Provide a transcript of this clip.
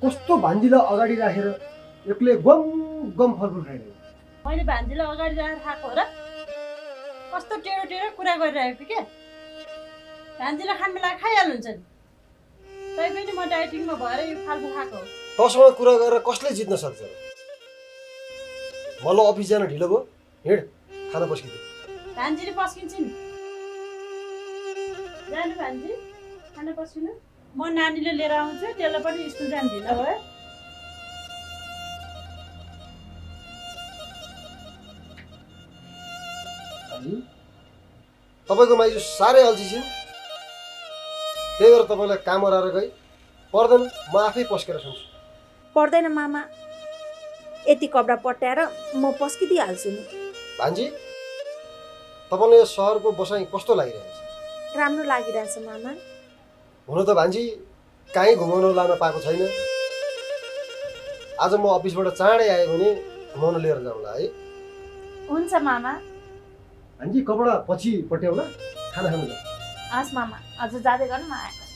कस्तो भान्जीलाई अगाडि राखेर एक्लै गम गम फलफुल खाइरहेको। मैले भान्जीलाई अगाडि राखेर खाएको हो र? कस्तो टेढो टेढो कुरा गरिरहेको के? भान्जीलाई खान बेला खाइहाल्नुहुन्छ नि। तै पनि म डाइटिङमा भएर यो फाल्टु खाएको हो। तँसँग कुरा गरेर कसले जित्न सक्छ? मलाई अफिस जान ढिलो भयो, हिँड खाना पस्किदियो। भान्जीले पस्किन्छन्। जानु भान्जी, खाना पस्किनु। म नानीले लिएर आउँछु, त्यसलाई पनि स्कुल जानु ढिलो भयो। तपाईँको माइजू साह्रै अल्छी छिन्, त्यही भएर तपाईँलाई काम गराएर गई पर्दैन, म आफै पस्केर खान्छु। पर्दैन मामा, यति कपडा पट्याएर म पस्किदिइहाल्छु नि। भान्जी, तपाईँलाई यो सहरको बसाइ कस्तो लागिरहेछ? राम्रो लागिरहेछ मामा। हुन त भान्जी कहीँ घुमाउन लान पाएको छैन। आज म अफिसबाट चाँडै आएँ भने घुमाउन लिएर जाउँला है। हुन्छ मामा। भान्जी कपडा पछि पट्याउला, खाना खानु जाऊ। हस् मामा, हजुर जाँदै गर्नु म आएको छु।